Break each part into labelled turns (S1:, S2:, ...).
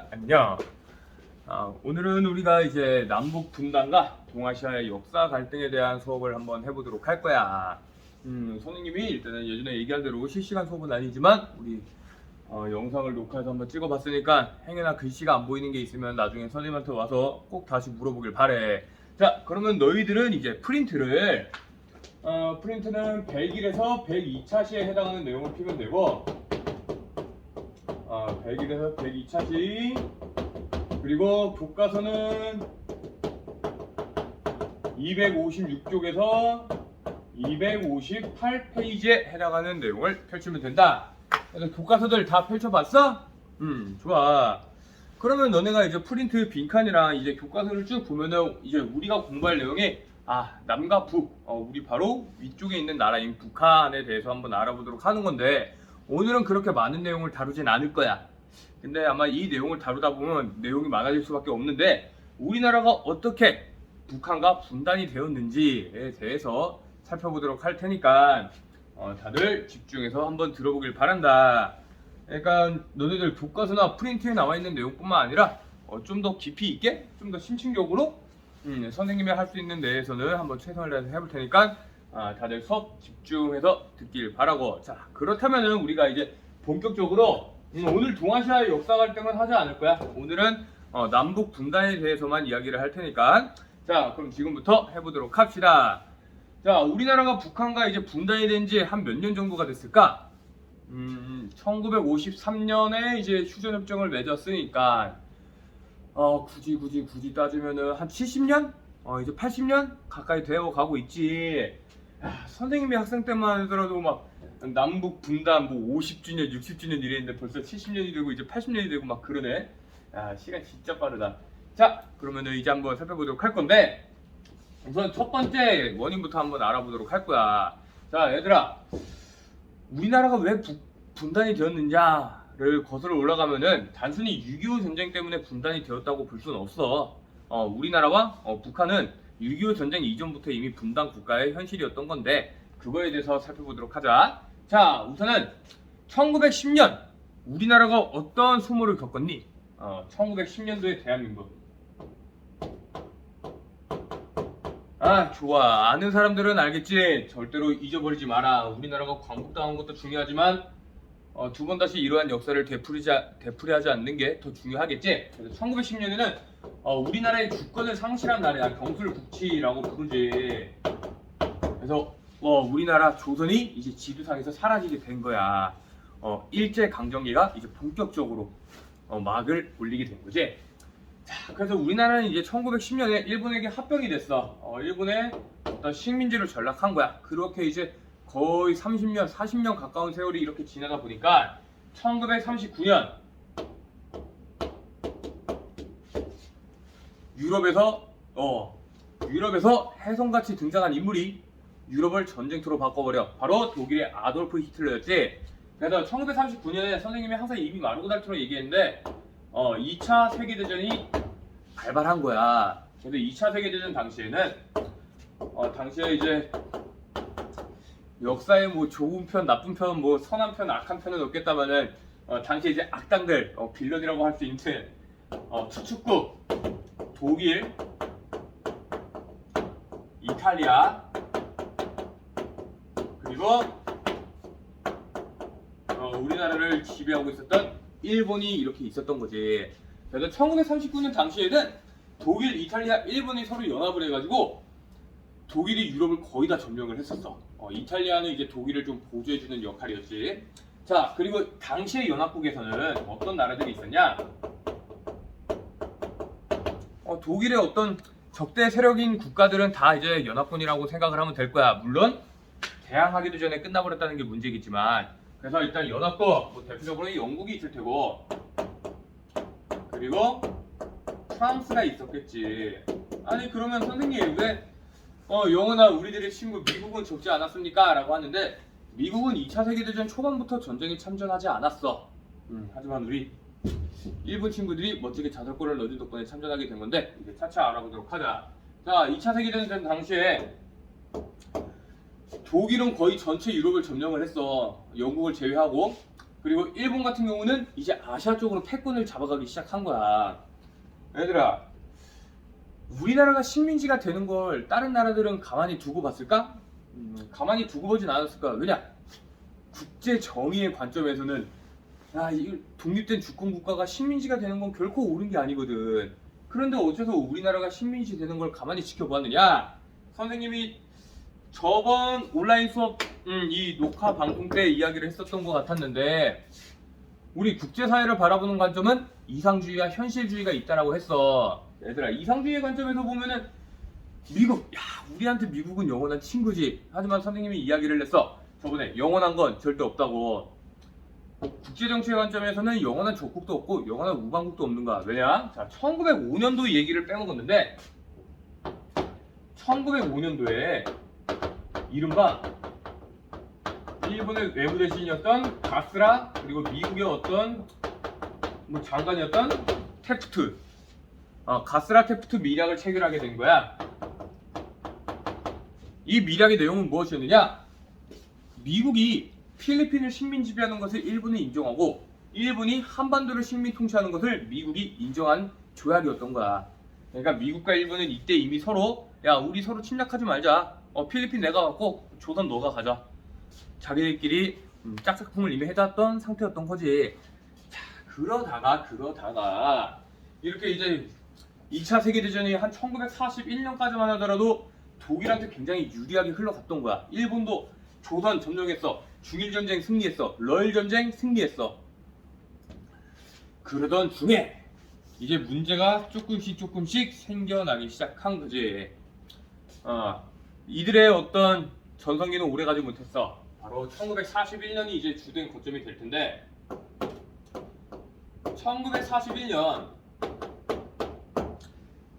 S1: 안녕. 오늘은 우리가 이제 남북 분단과 동아시아의 역사 갈등에 대한 수업을 한번 해보도록 할 거야. 선생님이 일단은 예전에 얘기한 대로 실시간 수업은 아니지만 우리 영상을 녹화해서 한번 찍어봤으니까 행여나 글씨가 안 보이는 게 있으면 나중에 선생님한테 와서 꼭 다시 물어보길 바래. 자, 그러면 너희들은 이제 프린트는 101에서 102차 시에 해당하는 내용을 피면 되고 101에서 102차 시, 그리고 교과서는 256쪽에서 258페이지에 해당하는 내용을 펼치면 된다. 그래서 교과서들 다 펼쳐봤어? 좋아. 그러면 너네가 이제 프린트 빈칸이랑 이제 교과서를 쭉 보면은 이제 우리가 공부할 내용이 남과 북, 우리 바로 위쪽에 있는 나라인 북한에 대해서 한번 알아보도록 하는 건데, 오늘은 그렇게 많은 내용을 다루진 않을 거야. 근데 아마 이 내용을 다루다 보면 내용이 많아질 수밖에 없는데, 우리나라가 어떻게 북한과 분단이 되었는지에 대해서 살펴보도록 할 테니까 다들 집중해서 한번 들어보길 바란다. 그러니까 너네들 교과서나 프린트에 나와 있는 내용뿐만 아니라 좀 더 깊이 있게, 좀 더 심층적으로 선생님이 할 수 있는 데에서는 한번 최선을 다해서 해볼 테니까 다들 수업 집중해서 듣길 바라고. 자, 그렇다면은 우리가 이제 본격적으로 오늘 동아시아의 역사 갈등은 하지 않을 거야. 오늘은 남북 분단에 대해서만 이야기를 할 테니까. 자, 그럼 지금부터 해보도록 합시다. 자, 우리나라가 북한과 이제 분단이 된 지 한 몇 년 정도가 됐을까? 1953년에 이제 휴전협정을 맺었으니까 굳이 따지면은 한 70년? 이제 80년 가까이 되어 가고 있지. 선생님이 학생 때만 하더라도 막 남북 분단 뭐 50주년, 60주년 이랬는데 벌써 70년이 되고 이제 80년이 되고 막 그러네. 시간 진짜 빠르다. 자, 그러면은 이제 한번 살펴보도록 할 건데, 우선 첫 번째 원인부터 한번 알아보도록 할 거야. 자, 얘들아, 우리나라가 왜 분단이 되었느냐를 거슬러 올라가면은 단순히 6.25 전쟁 때문에 분단이 되었다고 볼 수는 없어. 우리나라와 북한은 6.25 전쟁 이전부터 이미 분단 국가의 현실이었던 건데, 그거에 대해서 살펴보도록 하자. 자, 우선은 1910년 우리나라가 어떤 수모를 겪었니? 1910년도의 대한민국. 좋아. 아는 사람들은 알겠지? 절대로 잊어버리지 마라. 우리나라가 광복당한 것도 중요하지만 두 번 다시 이러한 역사를 되풀이하지 않는 게 더 중요하겠지? 그래서 1910년에는 우리나라의 주권을 상실한 날이야. 경술국치라고 부르지. 그래서 우리나라 조선이 이제 지도상에서 사라지게 된 거야. 일제강점기가 이제 본격적으로 막을 올리게 된 거지. 자, 그래서 우리나라는 이제 1910년에 일본에게 합병이 됐어. 일본의 어떤 식민지로 전락한 거야. 그렇게 이제 거의 30년, 40년 가까운 세월이 이렇게 지나다 보니까 1939년 유럽에서 혜성같이 등장한 인물이 유럽을 전쟁터로 바꿔버려. 바로 독일의 아돌프 히틀러였지. 그래서 1939년에 선생님이 항상 입이 마르고 닳도록 얘기했는데 2차 세계대전이 발발한 거야. 그래서 2차 세계대전 당시에는 당시에 이제 역사에 뭐 좋은 편, 나쁜 편, 뭐 선한 편, 악한 편은 없겠다마는 당시에 이제 악당들, 빌런이라고 할 수 있는 추축국 독일, 이탈리아, 그리고 우리나라를 지배하고 있었던 일본이 이렇게 있었던 거지. 그래서 1939년 당시에는 독일, 이탈리아, 일본이 서로 연합을 해가지고 독일이 유럽을 거의 다 점령을 했었어. 이탈리아는 이제 독일을 좀 보조해주는 역할이었지. 자, 그리고 당시의 연합국에서는 어떤 나라들이 있었냐? 독일의 어떤 적대 세력인 국가들은 다 이제 연합군이라고 생각을 하면 될 거야. 물론 개항하기도 전에 끝나버렸다는 게 문제겠지만, 그래서 일단 연합국, 대표적으로 영국이 있을 테고, 그리고 프랑스가 있었겠지. 아니, 그러면 선생님 왜 영어나 우리들의 친구 미국은 적지 않았습니까? 라고 하는데, 미국은 2차 세계대전 초반부터 전쟁에 참전하지 않았어. 하지만 우리 일본 친구들이 멋지게 자살골을 넣은 덕분에 참전하게 된 건데, 이제 차차 알아보도록 하자. 자, 2차 세계대전 당시에 독일은 거의 전체 유럽을 점령을 했어. 영국을 제외하고. 그리고 일본 같은 경우는 이제 아시아 쪽으로 패권을 잡아가기 시작한 거야. 얘들아, 우리나라가 식민지가 되는 걸 다른 나라들은 가만히 두고 봤을까? 가만히 두고 보진 않았을까? 왜냐? 국제 정의의 관점에서는 이 독립된 주권 국가가 식민지가 되는 건 결코 옳은 게 아니거든. 그런데 어째서 우리나라가 식민지 되는 걸 가만히 지켜보았느냐? 선생님이 저번 온라인 수업 이 녹화 방송 때 이야기를 했었던 것 같았는데, 우리 국제사회를 바라보는 관점은 이상주의와 현실주의가 있다라고 했어. 얘들아, 이상주의의 관점에서 보면은 미국, 우리한테 미국은 영원한 친구지. 하지만 선생님이 이야기를 했어. 저번에 영원한 건 절대 없다고. 국제정치의 관점에서는 영원한 적국도 없고 영원한 우방국도 없는 거야. 왜냐? 자, 1905년도 얘기를 빼먹었는데, 1905년도에 이른바 일본의 외무 대신이었던 가스라, 그리고 미국의 어떤 장관이었던 테프트, 가스라 테프트 밀약을 체결하게 된 거야. 이 밀약의 내용은 무엇이었느냐? 미국이 필리핀을 식민 지배하는 것을 일본이 인정하고, 일본이 한반도를 식민 통치하는 것을 미국이 인정한 조약이었던 거야. 그러니까 미국과 일본은 이때 이미 서로, 우리 서로 침략하지 말자. 필리핀 내가 갖고 조선 너가 가자. 자기들끼리 짝짝꿍을 이미 해놨던 상태였던 거지. 자, 그러다가 이렇게 이제 2차 세계대전이 한 1941년까지만 하더라도 독일한테 굉장히 유리하게 흘러갔던 거야. 일본도 조선 점령했어. 중일전쟁 승리했어. 러일전쟁 승리했어. 그러던 중에 이제 문제가 조금씩 생겨나기 시작한 거지. 이들의 어떤 전성기는 오래가지 못했어. 바로 1941년이 이제 주된 거점이 될 텐데, 1941년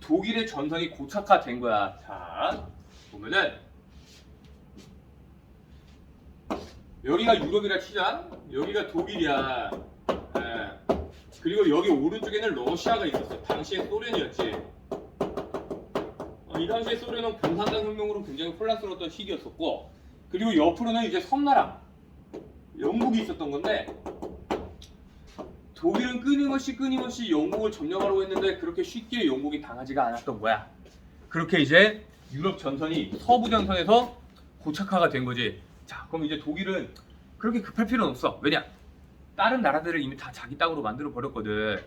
S1: 독일의 전선이 고착화된 거야. 자, 보면은 여기가 유럽이라 치자. 여기가 독일이야. 그리고 여기 오른쪽에는 러시아가 있었어. 당시에 소련이었지. 이 당시에 소련은 공산당 혁명으로 굉장히 혼란스러웠던 시기였었고, 그리고 옆으로는 이제 섬나라 영국이 있었던 건데, 독일은 끊임없이 영국을 점령하려고 했는데 그렇게 쉽게 영국이 당하지가 않았던 거야. 그렇게 이제 유럽 전선이 서부 전선에서 고착화가 된 거지. 자, 그럼 이제 독일은 그렇게 급할 필요는 없어. 왜냐? 다른 나라들을 이미 다 자기 땅으로 만들어 버렸거든.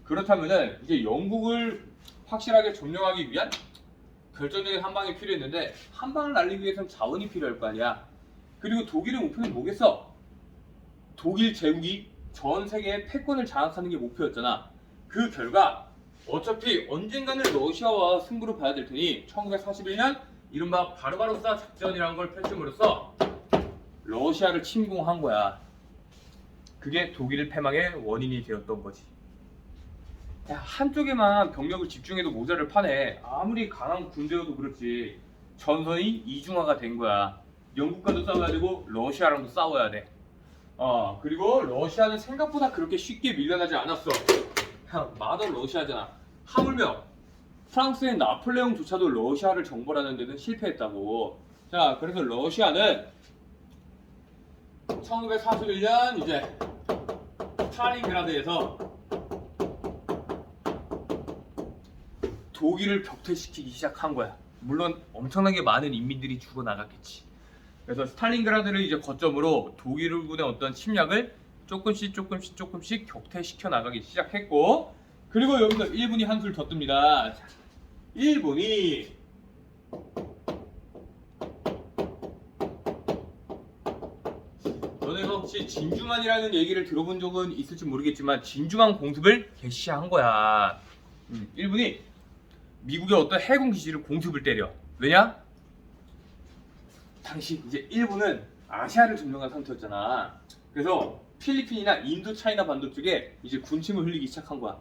S1: 그렇다면은 이제 영국을 확실하게 점령하기 위한 결정적인 한 방이 필요했는데, 한 방을 날리기 위해서는 자원이 필요할 거 아니야. 그리고 독일의 목표는 뭐겠어? 독일 제국이 전 세계의 패권을 장악하는 게 목표였잖아. 그 결과 어차피 언젠가는 러시아와 승부를 봐야 될 테니 1941년 이른바 바르바로사 작전이라는 걸 펼침으로써 러시아를 침공한 거야. 그게 독일의 패망의 원인이 되었던 거지. 한쪽에만 병력을 집중해도 모자를 파네. 아무리 강한 군대여도 그렇지. 전선이 이중화가 된 거야. 영국과도 싸워야 되고 러시아랑도 싸워야 돼. 그리고 러시아는 생각보다 그렇게 쉽게 밀려나지 않았어. 마더 러시아잖아. 하물며 프랑스의 나폴레옹조차도 러시아를 정벌하는 데는 실패했다고. 자, 그래서 러시아는 1941년 이제 스탈린그라드에서 독일을 격퇴시키기 시작한 거야. 물론 엄청나게 많은 인민들이 죽어나갔겠지. 그래서 스탈린그라드를 이제 거점으로 독일군의 어떤 침략을 조금씩 격퇴시켜 나가기 시작했고, 그리고 여기서 일본이 한술 더 뜹니다. 자, 일본이 너네가 혹시 진주만이라는 얘기를 들어본 적은 있을지 모르겠지만 진주만 공습을 개시한 거야. 일본이 미국의 어떤 해군 기지를 공습을 때려. 왜냐? 당시 이제 일본은 아시아를 점령한 상태였잖아. 그래서 필리핀이나 인도 차이나 반도 쪽에 이제 군침을 흘리기 시작한 거야.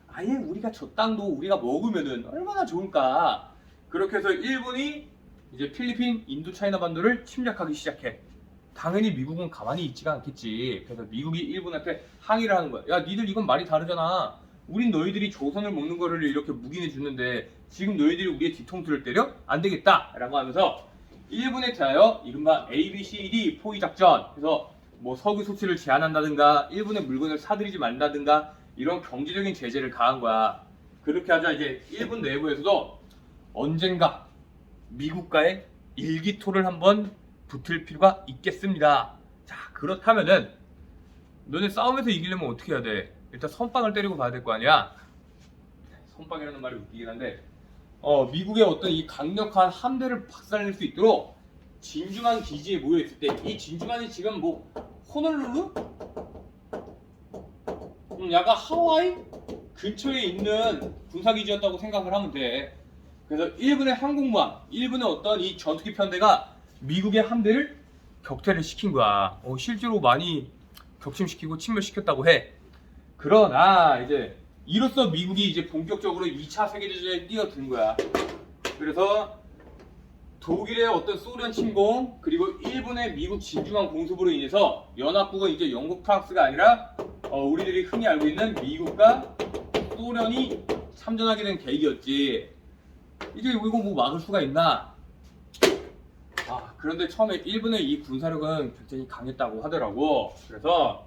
S1: 아예 우리가 저 땅도 우리가 먹으면은 얼마나 좋을까. 그렇게 해서 일본이 이제 필리핀, 인도 차이나 반도를 침략하기 시작해. 당연히 미국은 가만히 있지가 않겠지. 그래서 미국이 일본한테 항의를 하는 거야. 야, 니들 이건 말이 다르잖아. 우린 너희들이 조선을 먹는 거를 이렇게 묵인해 주는데 지금 너희들이 우리의 뒤통수를 때려? 안 되겠다! 라고 하면서 일본에 대하여 이른바 ABCD 포위 작전, 그래서 뭐 석유 수출을 제한한다든가 일본의 물건을 사들이지 말다든가 이런 경제적인 제재를 가한 거야. 그렇게 하자 이제 일본 내부에서도 언젠가 미국과의 일기토를 한번 붙을 필요가 있겠습니다. 자, 그렇다면은 너네 싸움에서 이기려면 어떻게 해야 돼? 일단 선빵을 때리고 봐야 될 거 아니야? 선빵이라는 말이 웃기긴 한데 미국의 어떤 이 강력한 함대를 박살낼 수 있도록 진주만 기지에 모여 있을 때 이 진주만이 지금 뭐 호놀룰루? 약간 하와이 근처에 있는 군사기지였다고 생각을 하면 돼. 그래서 일본의 항공모함, 일본의 어떤 이 전투기 편대가 미국의 함대를 격퇴를 시킨 거야. 실제로 많이 격침시키고 침몰시켰다고 해. 그러나 이제 이로써 미국이 이제 본격적으로 2차 세계대전에 뛰어든 거야. 그래서 독일의 어떤 소련 침공 그리고 일본의 미국 진주만 공습으로 인해서 연합국은 이제 영국, 프랑스가 아니라 우리들이 흔히 알고 있는 미국과 소련이 참전하게 된 계기였지. 이제 이거 뭐 막을 수가 있나? 그런데 처음에 일본의 이 군사력은 굉장히 강했다고 하더라고. 그래서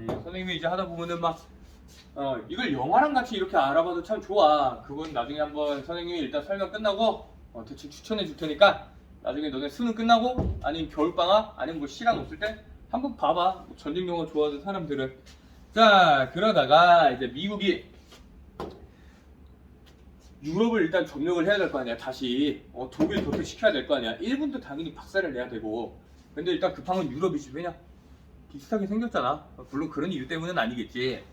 S1: 선생님이 이제 하다 보면은 막 이걸 영화랑 같이 이렇게 알아봐도 참 좋아. 그건 나중에 한번 선생님이 일단 설명 끝나고 대충 추천해 줄 테니까 나중에 너네 수능 끝나고 아니면 겨울방학 아니면 뭐 시간 없을 때 한번 봐봐. 전쟁 영화 좋아하는 사람들은. 자, 그러다가 이제 미국이 유럽을 일단 점령을 해야 될 거 아니야. 다시 독일 격퇴시켜야 될 거 아니야. 일본도 당연히 박살을 내야 되고. 근데 일단 급한 건 유럽이지. 왜냐? 비슷하게 생겼잖아. 물론 그런 이유 때문은 아니겠지.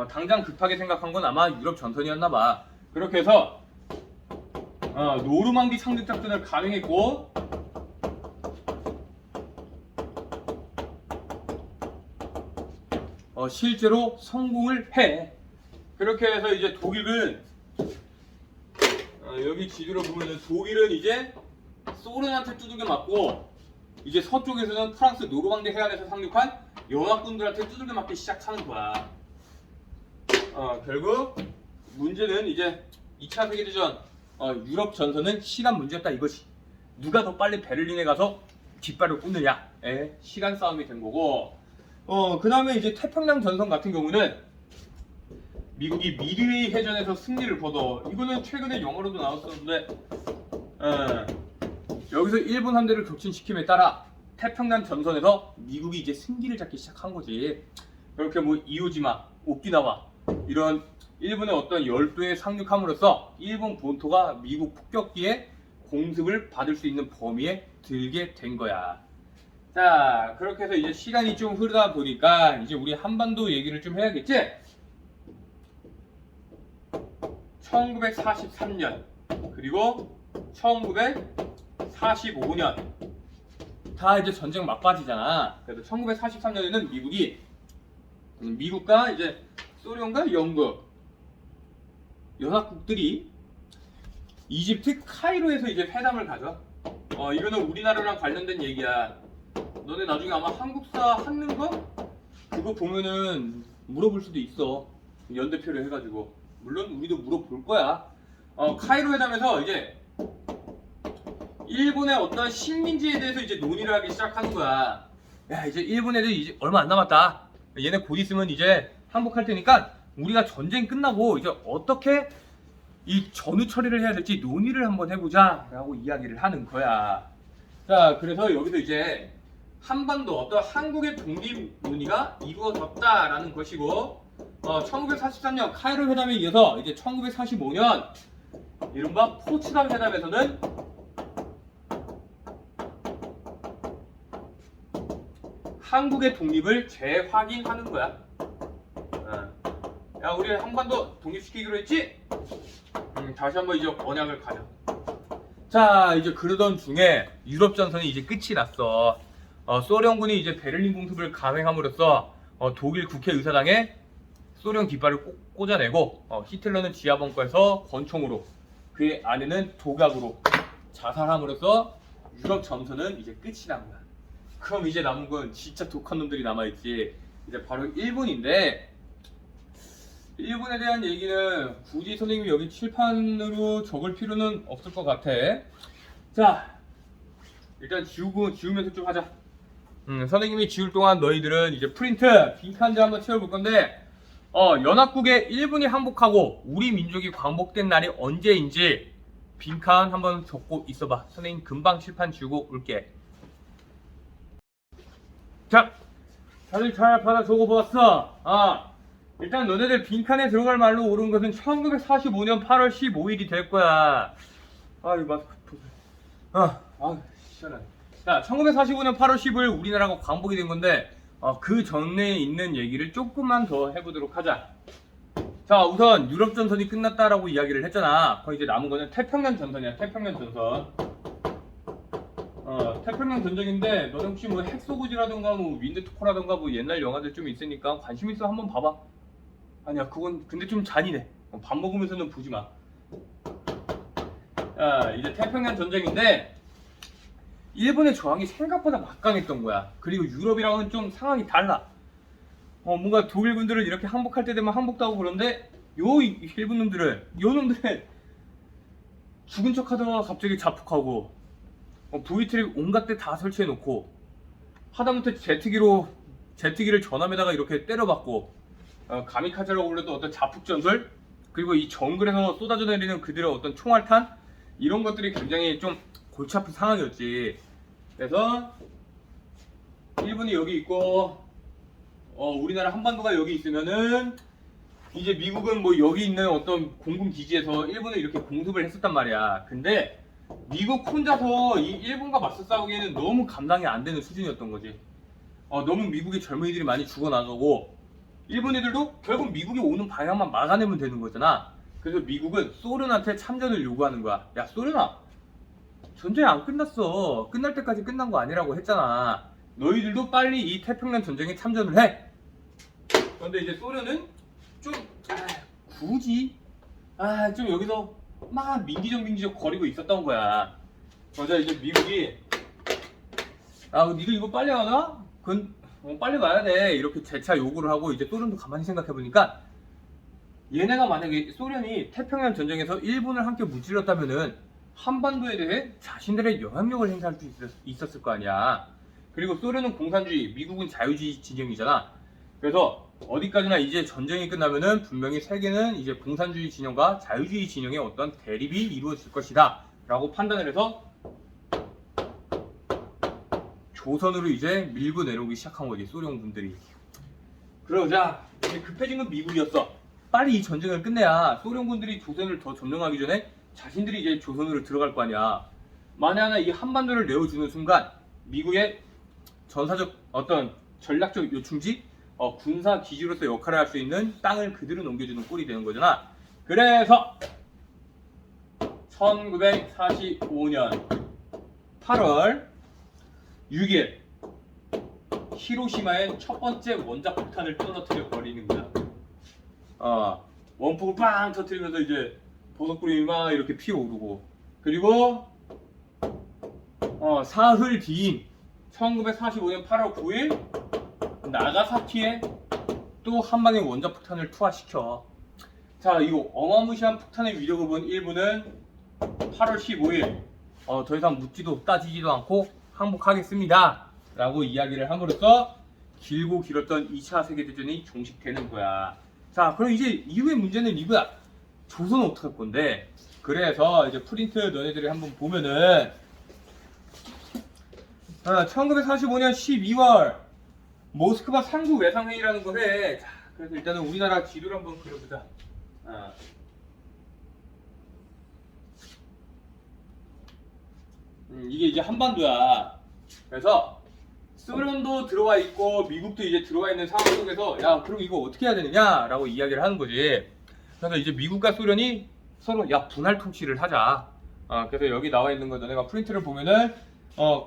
S1: 당장 급하게 생각한 건 아마 유럽 전선이었나 봐. 그렇게 해서 노르망디 상륙 작전을 감행했고 실제로 성공을 해. 그렇게 해서 이제 독일은 여기 지도로 보면은 독일은 이제 소련한테 두들겨 맞고 이제 서쪽에서는 프랑스 노르망디 해안에서 상륙한 연합군들한테 두들겨 맞기 시작하는 거야. 결국 문제는 이제 2차 세계대전 유럽 전선은 시간 문제였다 이거지. 누가 더 빨리 베를린에 가서 깃발을 꽂느냐. 시간 싸움이 된 거고. 그 다음에 이제 태평양 전선 같은 경우는 미국이 미드웨이 해전에서 승리를 거둬. 이거는 최근에 영화로도 나왔었는데 여기서 일본 함대를 격침시킴에 따라 태평양 전선에서 미국이 이제 승기를 잡기 시작한 거지. 그렇게 뭐 이오지마, 오키나와 이런 일본의 어떤 열도에 상륙함으로써 일본 본토가 미국 폭격기에 공습을 받을 수 있는 범위에 들게 된 거야. 자, 그렇게 해서 이제 시간이 좀 흐르다 보니까 이제 우리 한반도 얘기를 좀 해야겠지? 1943년 그리고 1945년 다 이제 전쟁 막바지잖아. 그래서 1943년에는 미국과 이제 소련과 영국 연합국들이 이집트 카이로에서 이제 회담을 가져. 이거는 우리나라랑 관련된 얘기야. 너네 나중에 아마 한국사 학는 거 그거 보면은 물어볼 수도 있어. 연대표를 해가지고. 물론 우리도 물어볼 거야. 카이로 회담에서 이제 일본의 어떤 식민지에 대해서 이제 논의를 하기 시작하는 거야. 야, 이제 일본 애들 이제 얼마 안 남았다. 얘네 곧 있으면 이제 항복할 테니까 우리가 전쟁 끝나고 이제 어떻게 이 전후 처리를 해야 될지 논의를 한번 해보자 라고 이야기를 하는 거야. 자, 그래서 여기서 이제 한반도 어떤 한국의 독립 논의가 이루어졌다라는 것이고 1943년 카이로 회담에 이어서 이제 1945년 이른바 포츠담 회담에서는 한국의 독립을 재확인하는 거야. 야, 우리 한반도 독립시키기로 했지? 다시 한번 이제 언약을 가자. 자, 이제 그러던 중에 유럽 전선이 이제 끝이 났어. 소련군이 이제 베를린 공습을 감행함으로써 독일 국회의사당에 소련 깃발을 꽂아내고 히틀러는 지하 벙커에서 권총으로 그의 아내는 독약으로 자살함으로써 유럽 전선은 이제 끝이 난 거야. 그럼 이제 남은 건 진짜 독한 놈들이 남아있지. 이제 바로 일본인데 일본에 대한 얘기는 굳이 선생님이 여기 칠판으로 적을 필요는 없을 것 같아. 자, 일단 지우면서 좀 하자. 선생님이 지울 동안 너희들은 이제 프린트 빈칸들 한번 채워볼 건데, 연합국에 일본이 항복하고 우리 민족이 광복된 날이 언제인지 빈칸 한번 적고 있어봐. 선생님 금방 칠판 지우고 올게. 자, 다들 잘 받아 적어보았어. 일단 너네들 빈칸에 들어갈 말로 오른 것은 1945년 8월 15일이 될 거야. 이거 마스크. 시원하네. 자, 1945년 8월 15일 우리나라가 광복이 된 건데, 그 전에 있는 얘기를 조금만 더 해보도록 하자. 자, 우선 유럽 전선이 끝났다라고 이야기를 했잖아. 거의 이제 남은 거는 태평양 전선이야. 태평양 전선. 태평양 전쟁인데 너네 혹시 뭐 핵소고지라던가 뭐 윈드투코라던가 뭐 옛날 영화들 좀 있으니까 관심 있어 한번 봐봐. 아니야, 그건 근데 좀 잔인해. 밥 먹으면서는 보지 마. 이제 태평양 전쟁인데 일본의 저항이 생각보다 막강했던 거야. 그리고 유럽이랑은 좀 상황이 달라. 뭔가 독일군들을 이렇게 항복할 때 되면 항복도 하고 그런데 일본 놈들은 요 놈들은 죽은 척 하다가 갑자기 자폭하고 VT를 온갖 데 다 설치해 놓고 하다못해 제트기를 전함에다가 이렇게 때려박고 가미카제라고 불렸던 어떤 자폭 전술, 그리고 이 정글에서 쏟아져 내리는 그들의 어떤 총알탄, 이런 것들이 굉장히 좀 골치 아픈 상황이었지. 그래서 일본이 여기 있고 우리나라 한반도가 여기 있으면은 이제 미국은 뭐 여기 있는 어떤 공군 기지에서 일본을 이렇게 공습을 했었단 말이야. 근데 미국 혼자서 이 일본과 맞서 싸우기에는 너무 감당이 안 되는 수준이었던 거지. 너무 미국의 젊은이들이 많이 죽어나가고 일본 애들도 결국 미국이 오는 방향만 막아내면 되는 거잖아. 그래서 미국은 소련한테 참전을 요구하는 거야. 야, 소련아, 전쟁이 안 끝났어. 끝날 때까지 끝난 거 아니라고 했잖아. 너희들도 빨리 이 태평양 전쟁에 참전을 해. 그런데 이제 소련은 좀 굳이 좀 여기서 막 민기적 거리고 있었던 거야. 그러자 이제 미국이 니들 이거 빨리 가나? 그건 빨리 가야 돼. 이렇게 재차 요구를 하고 이제 소련도 가만히 생각해 보니까 얘네가 만약에 소련이 태평양 전쟁에서 일본을 함께 무찔렀다면은 한반도에 대해 자신들의 영향력을 행사할 수 있었을 거 아니야. 그리고 소련은 공산주의, 미국은 자유주의 진영이잖아. 그래서 어디까지나 이제 전쟁이 끝나면은 분명히 세계는 이제 공산주의 진영과 자유주의 진영의 어떤 대립이 이루어질 것이다 라고 판단을 해서 조선으로 이제 밀고 내려오기 시작한 거지, 소련군들이. 그러자 이제 급해진 건 미국이었어. 빨리 이 전쟁을 끝내야 소련군들이 조선을 더 점령하기 전에 자신들이 이제 조선으로 들어갈 거 아니야. 만에 하나 이 한반도를 내어주는 순간 미국의 전사적 어떤 전략적 요충지, 군사 기지로서 역할을 할 수 있는 땅을 그대로 넘겨주는 꼴이 되는 거잖아. 그래서 1945년 8월 6일 히로시마에 첫 번째 원자 폭탄을 떨어뜨려 버리는 거야. 원폭을 빵 터뜨리면서 이제 버섯구름이 막 이렇게 피어오르고, 그리고 사흘 뒤인 1945년 8월 9일 나가사키에 또 한 방의 원자 폭탄을 투하시켜. 자, 이 어마무시한 폭탄의 위력을 본 일본은 8월 15일 더 이상 묻지도 따지지도 않고 항복하겠습니다 라고 이야기를 함으로써 길고 길었던 2차 세계대전이 종식되는 거야. 자, 그럼 이제 이후의 문제는 이거야. 조선은 어떡할 건데? 그래서 이제 프린트 너네들이 한번 보면은 1945년 12월 모스크바 상부 외상회의라는 거 해. 자, 그래서 일단은 우리나라 지도를 한번 그려보자. 이게 이제 한반도야. 그래서 소련도 들어와 있고 미국도 이제 들어와 있는 상황 속에서 야, 그럼 이거 어떻게 해야 되느냐 라고 이야기를 하는 거지. 그래서 이제 미국과 소련이 서로 야, 분할 통치를 하자. 그래서 여기 나와 있는 거 너네가 프린트를 보면은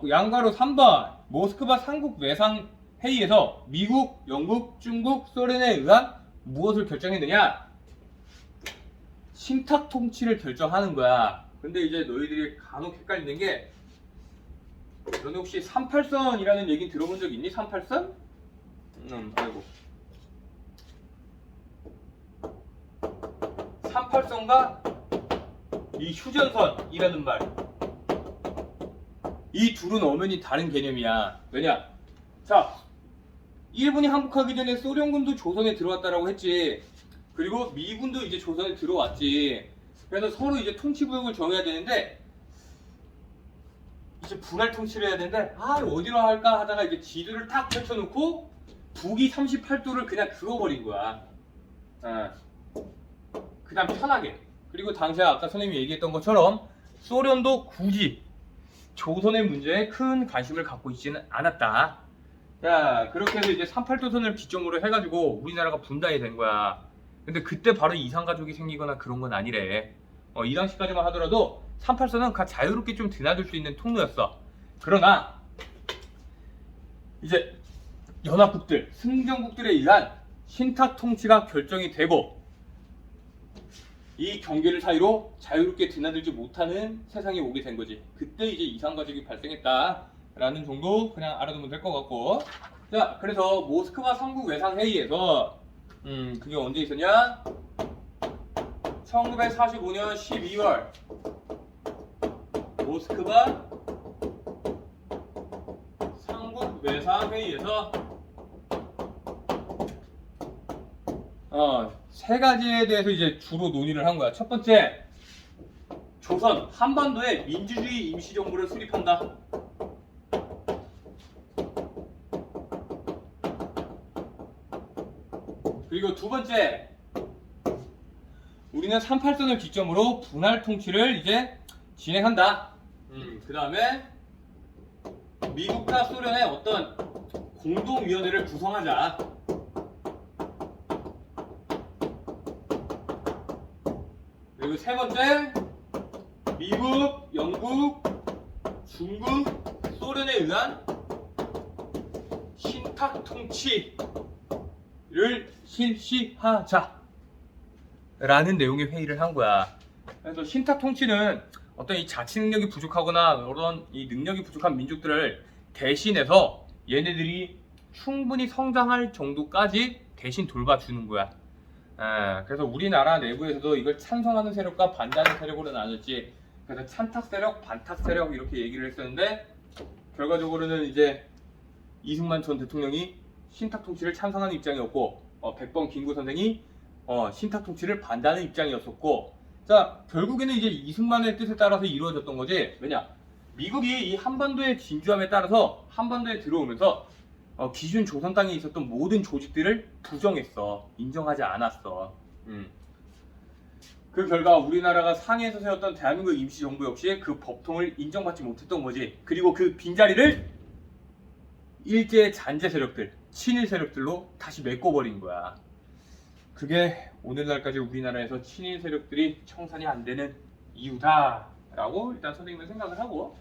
S1: 양가로 3번 모스크바 상국 외상 회의에서 미국, 영국, 중국, 소련에 의한 무엇을 결정했느냐? 신탁 통치를 결정하는 거야. 근데 이제 너희들이 간혹 헷갈리는 게, 너네 혹시 38선이라는 얘기 들어본 적 있니? 38선? 아이고. 38선과 이 휴전선이라는 말, 이 둘은 엄연히 다른 개념이야. 왜냐? 자, 일본이 항복하기 전에 소련군도 조선에 들어왔다라고 했지. 그리고 미군도 이제 조선에 들어왔지. 그래서 서로 이제 통치구역을 정해야 되는데 이제 분할 통치를 해야 되는데 어디로 할까 하다가 이제 지도를 딱 펼쳐놓고 북위 38도를 그냥 그어버린 거야. 그냥 편하게. 그리고 당시에 아까 선생님이 얘기했던 것처럼 소련도 굳이 조선의 문제에 큰 관심을 갖고 있지는 않았다. 자, 그렇게 해서 이제 38도선을 기점으로 해가지고 우리나라가 분단이 된 거야. 근데 그때 바로 이산가족이 생기거나 그런 건 아니래. 이 당시까지만 하더라도 38선은 그냥 자유롭게 좀 드나들 수 있는 통로였어. 그러나 이제 연합국들, 승전국들에 의한 신탁 통치가 결정이 되고 이 경계를 사이로 자유롭게 드나들지 못하는 세상이 오게 된 거지. 그때 이제 이산가족이 발생했다라는 정도 그냥 알아두면 될 것 같고. 자, 그래서 모스크바 3국 외상 회의에서 그게 언제 있었냐? 1945년 12월 모스크바 삼국 외상 회의에서 세 가지에 대해서 이제 주로 논의를 한 거야. 첫 번째, 조선 한반도에 민주주의 임시정부를 수립한다. 그리고 두 번째, 우리는 38선을 기점으로 분할 통치를 이제 진행한다. 그 다음에 미국과 소련의 어떤 공동위원회를 구성하자. 그리고 세 번째, 미국, 영국, 중국, 소련에 의한 신탁 통치를 실시하자 라는 내용의 회의를 한 거야. 그래서 신탁 통치는 어떤 이 자치 능력이 부족하거나 그런 이 능력이 부족한 민족들을 대신해서 얘네들이 충분히 성장할 정도까지 대신 돌봐주는 거야. 그래서 우리나라 내부에서도 이걸 찬성하는 세력과 반대하는 세력으로 나눴지. 그래서 찬탁 세력, 반탁 세력 이렇게 얘기를 했었는데 결과적으로는 이제 이승만 전 대통령이 신탁 통치를 찬성하는 입장이었고 백범 김구 선생이 신탁 통치를 반대하는 입장이었었고, 자, 결국에는 이제 이승만의 뜻에 따라서 이루어졌던 거지. 왜냐? 미국이 이 한반도의 진주함에 따라서 한반도에 들어오면서 기존 조선 땅에 있었던 모든 조직들을 부정했어. 인정하지 않았어. 그 결과 우리나라가 상해에서 세웠던 대한민국 임시정부 역시 그 법통을 인정받지 못했던 거지. 그리고 그 빈자리를 일제 잔재 세력들, 친일 세력들로 다시 메꿔버린 거야. 그게 오늘날까지 우리나라에서 친일 세력들이 청산이 안 되는 이유다라고 일단 선생님은 생각을 하고,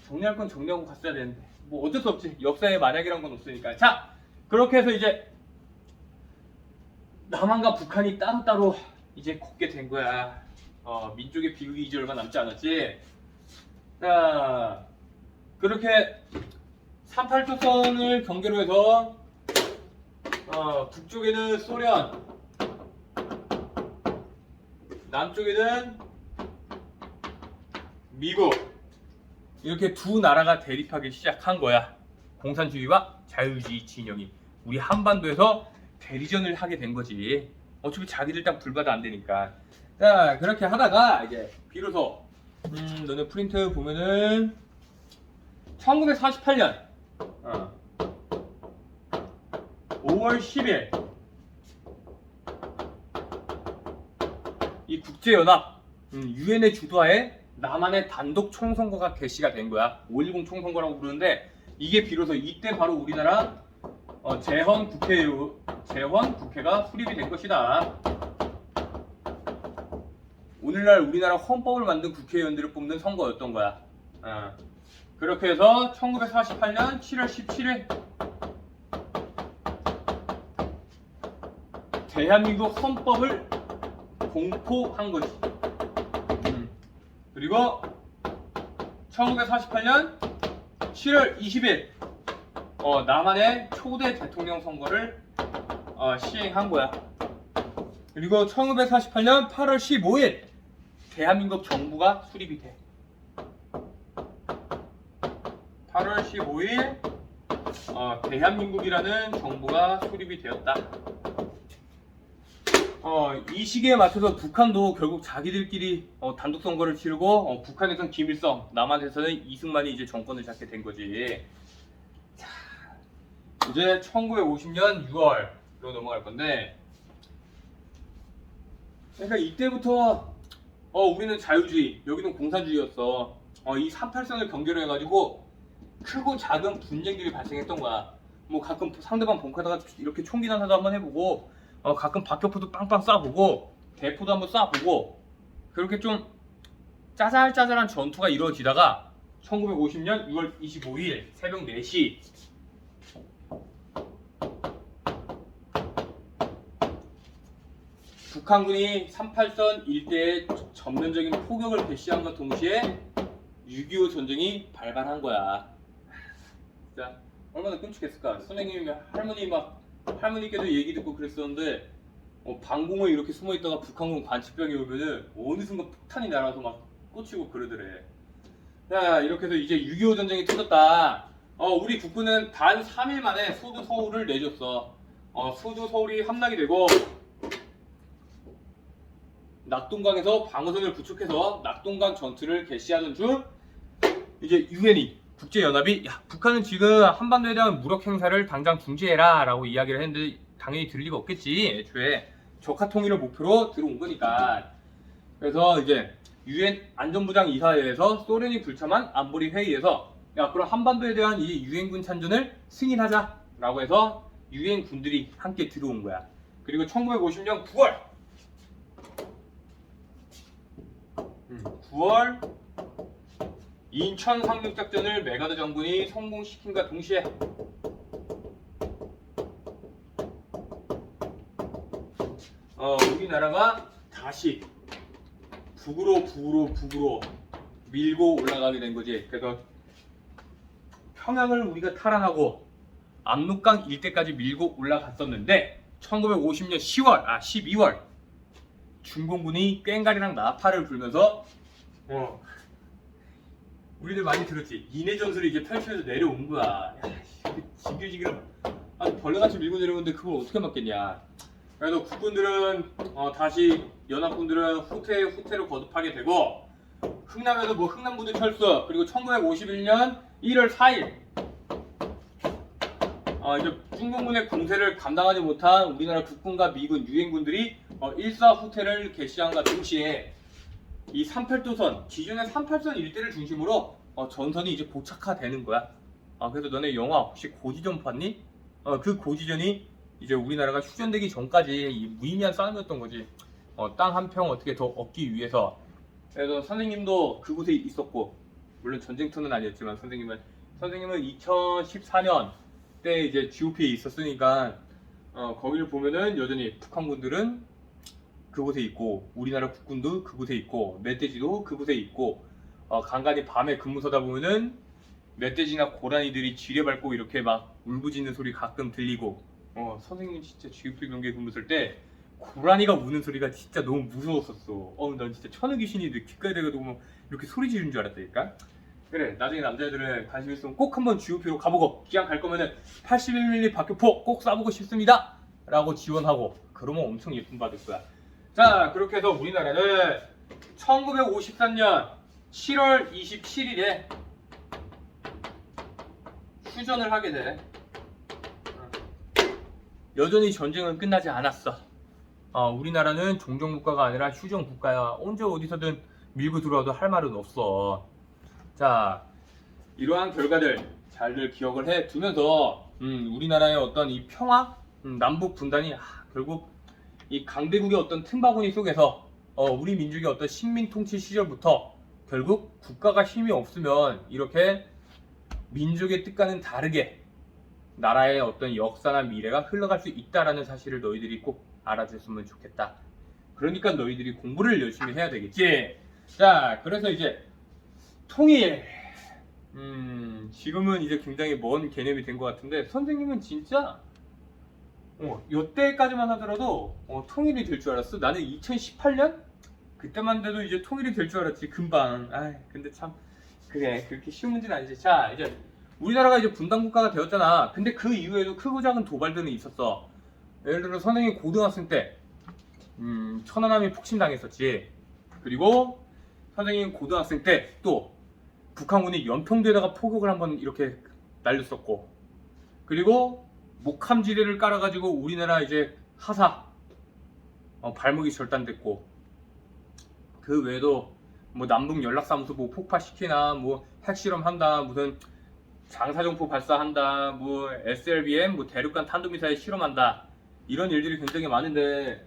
S1: 정리할 건 정리하고 갔어야 되는데 뭐 어쩔 수 없지. 역사에 만약이란 건 없으니까. 자, 그렇게 해서 이제 남한과 북한이 따로따로 이제 걷게 된 거야. 민족의 비극이 이제 얼마 남지 않았지. 자, 그렇게 38도선을 경계로 해서 북쪽에는 소련, 남쪽에는 미국, 이렇게 두 나라가 대립하기 시작한 거야. 공산주의와 자유주의 진영이 우리 한반도에서 대리전을 하게 된 거지. 어차피 자기들 땅 불바다 안 되니까. 자, 그렇게 하다가 이제 비로소 너네 프린트 보면은 1948년 5월 10일 이 국제연합 유엔의 주도하에 남한의 단독 총선거가 개시가 된 거야. 5.10 총선거라고 부르는데, 이게 비로소 이때 바로 우리나라 재헌 국회가 수립이 된 것이다. 오늘날 우리나라 헌법을 만든 국회의원들을 뽑는 선거였던 거야. 그렇게 해서 1948년 7월 17일 대한민국 헌법을 공포한 것이. 그리고 1948년 7월 20일 남한의 초대 대통령 선거를 시행한 거야. 그리고 1948년 8월 15일 대한민국 정부가 수립이 돼. 8월 15일 대한민국이라는 정부가 수립이 되었다. 이 시기에 맞춰서 북한도 결국 자기들끼리 단독 선거를 치르고 북한에선 김일성, 남한에서는 이승만이 이제 정권을 잡게 된 거지. 자, 이제 1950년 6월로 넘어갈 건데, 그러니까 이때부터 우리는 자유주의, 여기는 공산주의였어. 이 38선을 경계로 해가지고 크고 작은 분쟁들이 발생했던 거야. 뭐 가끔 상대방 본카다가 이렇게 총기 난사도 한번 해보고, 가끔 박격포도 빵빵 쏴보고, 대포도 한번 쏴보고, 그렇게 좀 짜잘짜잘한 전투가 이루어지다가 1950년 6월 25일 새벽 4시 북한군이 38선 일대에 전면적인 포격을 개시함과 동시에 6.25 전쟁이 발발한 거야. 진짜 얼마나 끔찍했을까. 선생님이 할머니께도 얘기 듣고 그랬었는데, 방공호에 이렇게 숨어있다가 북한군 관측병이 오면은 어느 순간 폭탄이 날아서 막 꽂히고 그러더래. 자, 이렇게 해서 이제 6.25 전쟁이 터졌다. 우리 국군은 단 3일 만에 수도 서울을 내줬어. 수도 서울이 함락이 되고, 낙동강에서 방어선을 구축해서 낙동강 전투를 개시하던 중 이제 유엔이 국제연합이 북한은 지금 한반도에 대한 무력 행사를 당장 중지해라 라고 이야기를 했는데 당연히 들 리가 없겠지. 애초에 적화 통일을 목표로 들어온 거니까. 그래서 이제 유엔 안전보장 이사회에서 소련이 불참한 안보리 회의에서 그럼 한반도에 대한 이 유엔군 참전을 승인하자 라고 해서 유엔 군들이 함께 들어온 거야. 그리고 1950년 9월 인천 상륙작전을 메가드 장군이 성공시킨과 동시에 우리나라가 다시 북으로 밀고 올라가게 된 거지. 그래서 평양을 우리가 탈환하고 압록강 일대까지 밀고 올라갔었는데 1950년 12월 중공군이 꽹가리랑 나팔을 불면서 우리들 많이 들었지. 인해 전술이 이제 펼쳐서 내려온 거야. 지글지글 아주 벌레같이 밀고 내려오는데 그걸 어떻게 막겠냐. 그래서 국군들은 다시 연합군들은 후퇴로 거듭하게 되고, 흥남에서 흥남부두 철수, 그리고 1951년 1월 4일 이제 중공군의 공세를 감당하지 못한 우리나라 국군과 미군 유엔군들이 일사 후퇴를 개시한과 동시에 이 38도선, 기존의 38선 일대를 중심으로 전선이 이제 고착화되는 거야. 그래서 너네 영화 혹시 고지전 봤니? 그 고지전이 이제 우리나라가 휴전되기 전까지 이 무의미한 싸움이었던 거지. 땅 한 평 어떻게 더 얻기 위해서. 그래서 선생님도 그곳에 있었고, 물론 전쟁터는 아니었지만 선생님은 2014년 때 이제 GOP에 있었으니까 거기를 보면은 여전히 북한군들은 그곳에 있고, 우리나라 국군도 그곳에 있고, 멧돼지도 그곳에 있고, 간간히 밤에 근무 서다 보면은 멧돼지나 고라니들이 지뢰 밟고 이렇게 막 울부짖는 소리 가끔 들리고. 선생님 진짜 GOP 경기에 근무 쓸 때 고라니가 우는 소리가 진짜 너무 무서웠었어. 난 진짜 천의 귀신이 귓가에 대가지고 막 이렇게 소리 지르는 줄 알았다니까. 그래, 나중에 남자애들은 관심 있으면 꼭 한번 GOP로 가보고, 기왕 갈 거면은 81mm 박격포 꼭 쏴보고 싶습니다 라고 지원하고, 그러면 엄청 예쁨 받을 거야. 자, 그렇게 해서 우리나라는 1953년 7월 27일에 휴전을 하게 돼. 여전히 전쟁은 끝나지 않았어. 우리나라는 종전국가가 아니라 휴전국가야. 언제 어디서든 밀고 들어와도 할 말은 없어. 자, 이러한 결과들 잘들 기억을 해 두면서 우리나라의 어떤 이 평화, 남북 분단이 결국 이 강대국의 어떤 틈바구니 속에서 우리 민족의 어떤 식민 통치 시절부터 결국 국가가 힘이 없으면 이렇게 민족의 뜻과는 다르게 나라의 어떤 역사나 미래가 흘러갈 수 있다라는 사실을 너희들이 꼭 알아줬으면 좋겠다. 그러니까 너희들이 공부를 열심히 해야 되겠지. 자, 그래서 이제 통일. 지금은 이제 굉장히 먼 개념이 된 것 같은데, 선생님은 진짜 이때까지만 하더라도 통일이 될 줄 알았어. 나는 2018년 그때만 돼도 이제 통일이 될 줄 알았지. 금방. 근데 참 그래, 그렇게 쉬운 문제는 아니지. 자, 이제 우리나라가 이제 분단 국가가 되었잖아. 근데 그 이후에도 크고 작은 도발들은 있었어. 예를 들어 선생님이 고등학생 때 천안함이 폭침당했었지. 그리고 선생님 고등학생 때 또 북한군이 연평도에다가 포격을 한번 이렇게 날렸었고, 그리고 목함지대를 깔아가지고 우리나라 이제 하사 발목이 절단됐고, 그 외에도 뭐 남북 연락사무소 뭐 폭파시키나 뭐 핵실험 한다, 무슨 장사정포 발사한다, 뭐 SLBM 뭐 대륙간 탄도미사일 실험한다, 이런 일들이 굉장히 많은데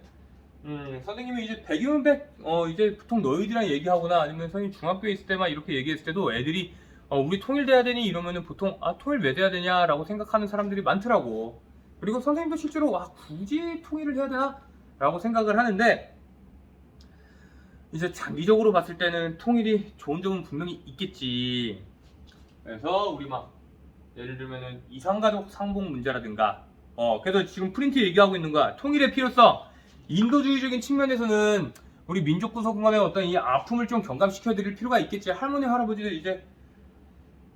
S1: 선생님이 이제 100이면 100 이제 보통 너희들이랑 얘기하거나 아니면 선생님 중학교에 있을 때만 이렇게 얘기했을 때도 애들이 우리 통일돼야 되니 이러면은 보통 통일 왜 돼야 되냐라고 생각하는 사람들이 많더라고. 그리고 선생님도 실제로 굳이 통일을 해야 되나? 라고 생각을 하는데, 이제 장기적으로 봤을 때는 통일이 좋은 점은 분명히 있겠지. 그래서 우리 막 예를 들면은 이산가족 상봉 문제라든가 그래서 지금 프린트 얘기하고 있는 거야. 통일의 필요성. 인도주의적인 측면에서는 우리 민족 구성원의 어떤 이 아픔을 좀 경감시켜 드릴 필요가 있겠지. 할머니 할아버지들 이제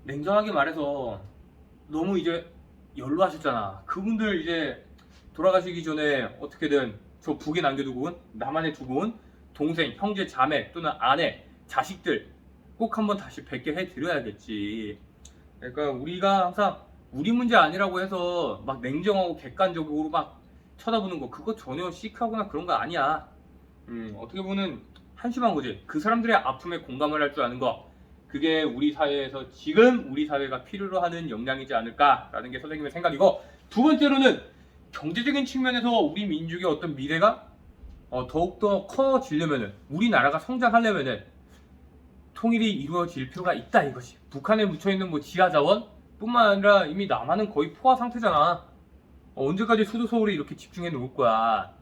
S1: 냉정하게 말해서 너무 이제 연로하셨잖아. 그분들 이제 돌아가시기 전에 어떻게든 저 북에 남겨두고 온, 남한에 두고 온 동생, 형제, 자매 또는 아내, 자식들 꼭 한번 다시 뵙게 해드려야겠지. 그러니까 우리가 항상 우리 문제 아니라고 해서 막 냉정하고 객관적으로 막 쳐다보는 거, 그거 전혀 시크하거나 그런 거 아니야. 어떻게 보면 한심한 거지. 그 사람들의 아픔에 공감을 할 줄 아는 거, 그게 우리 사회에서 지금 우리 사회가 필요로 하는 역량이지 않을까라는 게 선생님의 생각이고, 두 번째로는 경제적인 측면에서 우리 민족의 어떤 미래가 더욱더 커지려면은, 우리나라가 성장하려면은 통일이 이루어질 필요가 있다 이것이. 북한에 묻혀있는 뭐 지하자원 뿐만 아니라 이미 남한은 거의 포화 상태잖아. 언제까지 수도 서울에 이렇게 집중해 놓을 거야.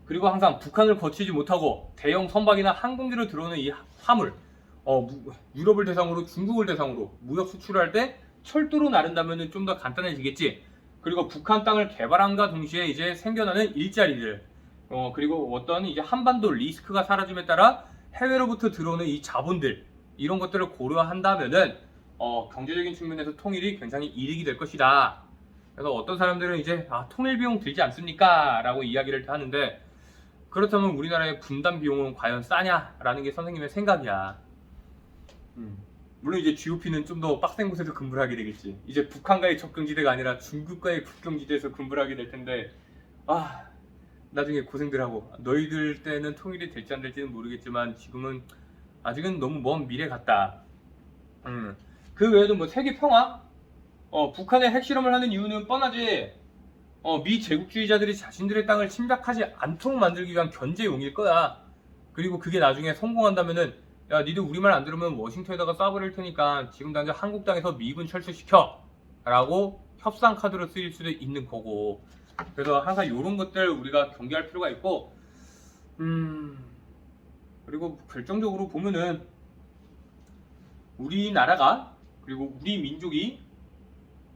S1: 그리고 항상 북한을 거치지 못하고 대형 선박이나 항공기로 들어오는 이 화물, 유럽을 대상으로 중국을 대상으로 무역 수출을 할 때 철도로 나른다면 좀 더 간단해지겠지. 그리고 북한 땅을 개발함과 동시에 이제 생겨나는 일자리들, 그리고 어떤 이제 한반도 리스크가 사라짐에 따라 해외로부터 들어오는 이 자본들, 이런 것들을 고려한다면은 경제적인 측면에서 통일이 굉장히 이득이 될 것이다. 그래서 어떤 사람들은 이제 통일 비용 들지 않습니까? 라고 이야기를 하는데, 그렇다면 우리나라의 분단 비용은 과연 싸냐라는 게 선생님의 생각이야. 물론 이제 GOP는 좀 더 빡센 곳에서 근무를 하게 되겠지. 이제 북한과의 접경지대가 아니라 중국과의 국경지대에서 근무를 하게 될 텐데, 나중에 고생들 하고, 너희들 때는 통일이 될지 안 될지는 모르겠지만 지금은 아직은 너무 먼 미래 같다. 그 외에도 뭐 세계 평화? 북한의 핵실험을 하는 이유는 뻔하지. 미 제국주의자들이 자신들의 땅을 침략하지 않도록 만들기 위한 견제용일 거야. 그리고 그게 나중에 성공한다면은, 야, 니들 우리 말 안 들으면 워싱턴에다가 쏴버릴 테니까 지금 당장 한국 땅에서 미군 철수시켜 라고 협상 카드로 쓰일 수도 있는 거고. 그래서 항상 이런 것들 우리가 경계할 필요가 있고, 그리고 결정적으로 보면은 우리나라가, 그리고 우리 민족이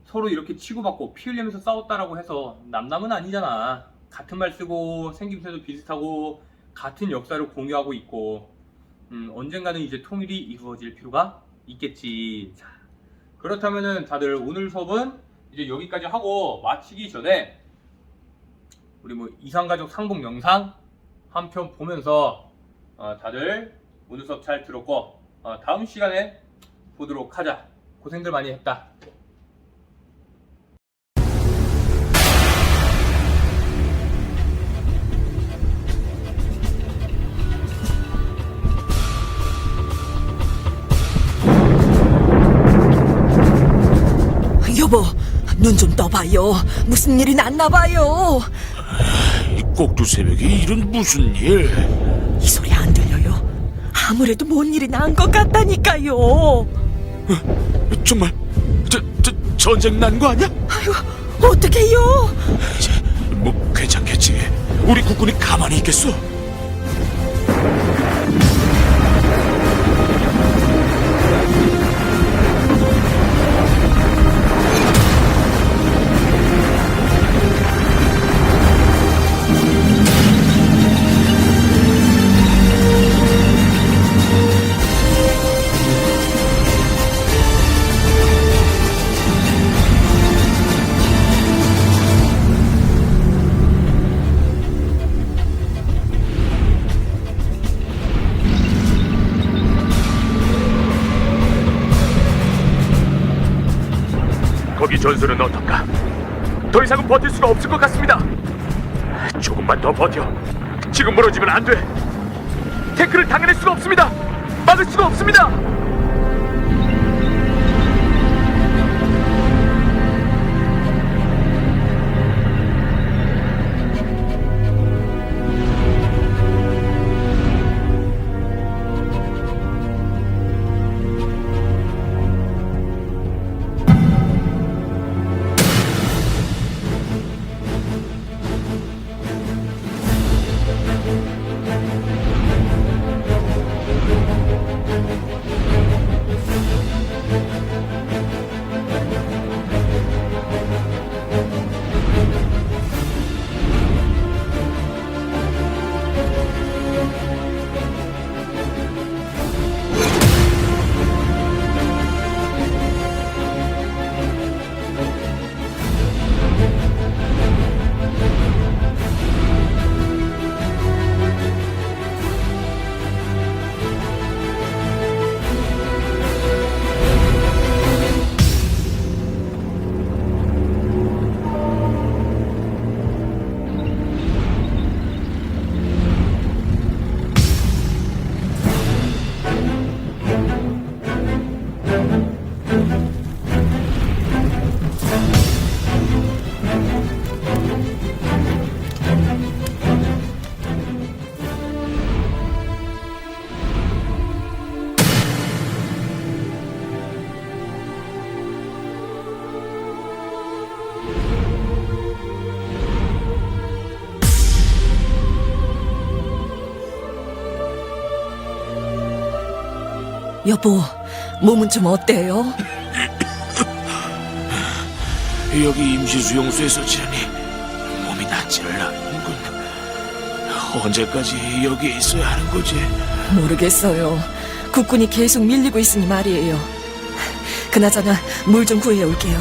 S1: 서로 이렇게 치고받고 피 흘리면서 싸웠다라고 해서 남남은 아니잖아. 같은 말 쓰고 생김새도 비슷하고 같은 역사를 공유하고 있고, 언젠가는 이제 통일이 이루어질 필요가 있겠지. 자, 그렇다면은 다들 오늘 수업은 이제 여기까지 하고, 마치기 전에 우리 뭐 이산가족 상봉 영상 한 편 보면서 다들 오늘 수업 잘 들었고, 다음 시간에 보도록 하자. 고생들 많이 했다.
S2: 여보, 눈 좀 떠봐요. 무슨 일이 났나봐요.
S3: 꼭두 새벽에 일은 무슨 일?
S2: 이 소리 안 들려요? 아무래도 뭔 일이 난 것 같다니까요.
S3: 정말 전쟁 난 거 아니야?
S2: 아유, 어떡해요?
S3: 뭐 괜찮겠지. 우리 국군이 가만히 있겠어?
S4: 전술은 어떤가? 더 이상은 버틸 수가 없을 것 같습니다. 조금만 더 버텨. 지금 무너지면 안 돼. 태클을 당해낼 수가 없습니다. 막을 수가 없습니다.
S2: 여보, 몸은 좀 어때요?
S3: 여기 임시수용소에서 지내니 몸이 낫지를 않는군. 언제까지 여기에 있어야 하는 거지?
S2: 모르겠어요. 국군이 계속 밀리고 있으니 말이에요. 그나저나 물 좀 구해 올게요.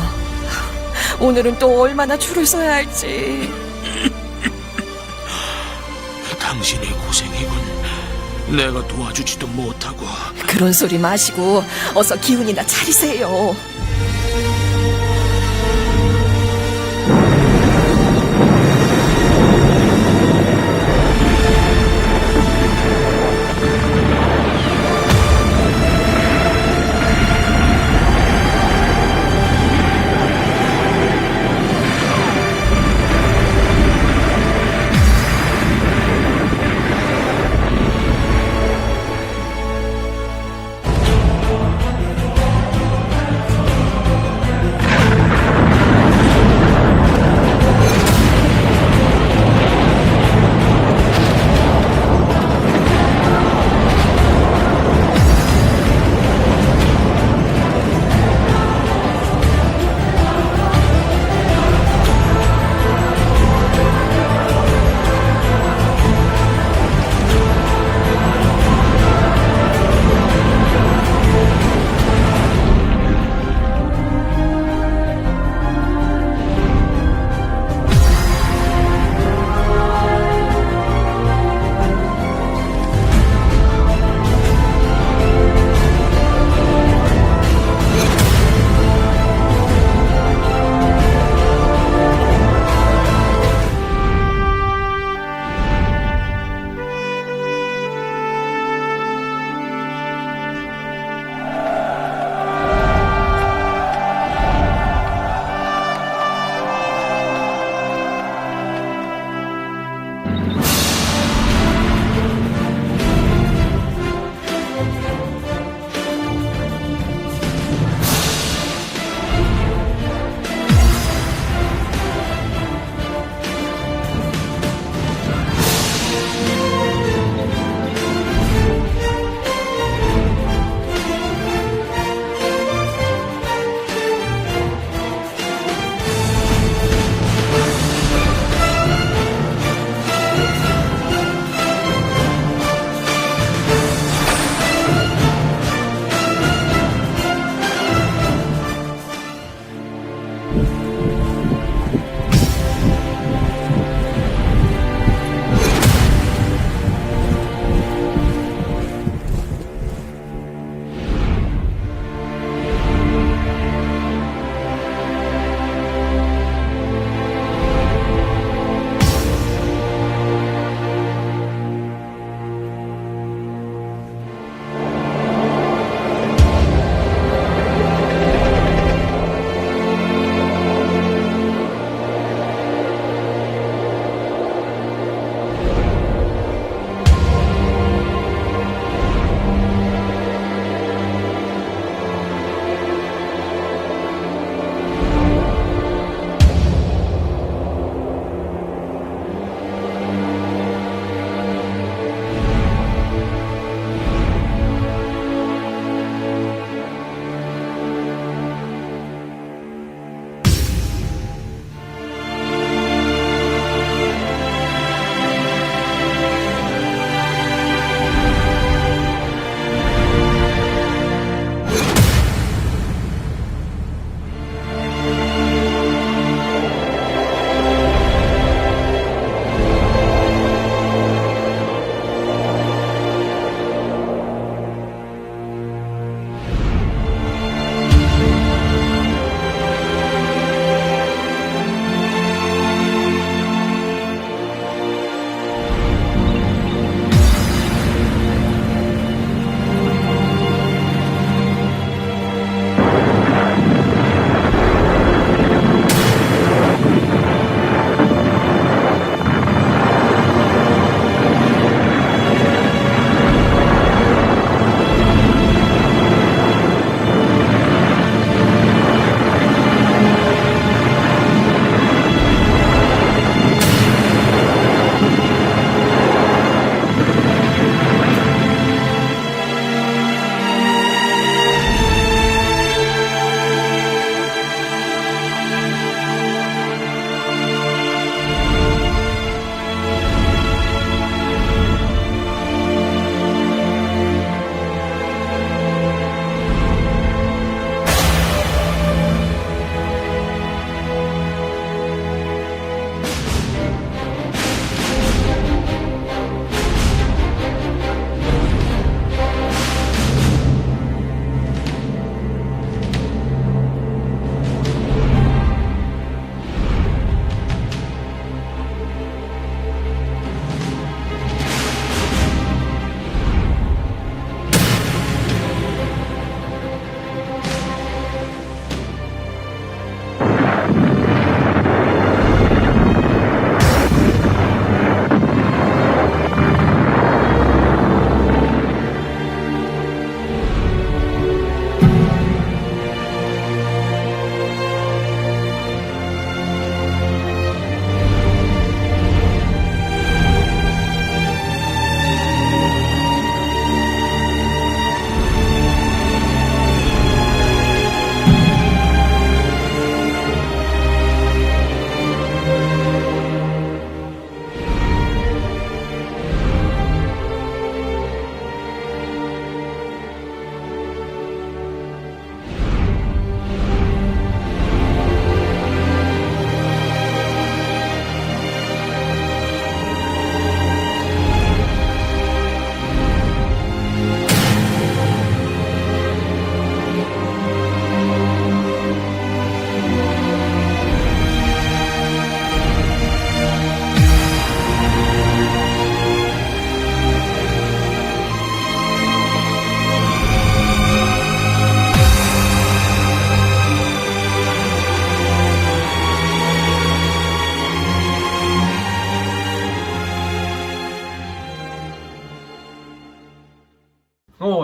S2: 오늘은 또 얼마나 줄을 서야 할지.
S3: 당신이 고생이군. 내가 도와주지도 못하고.
S2: 그런 소리 마시고 어서 기운이나 차리세요.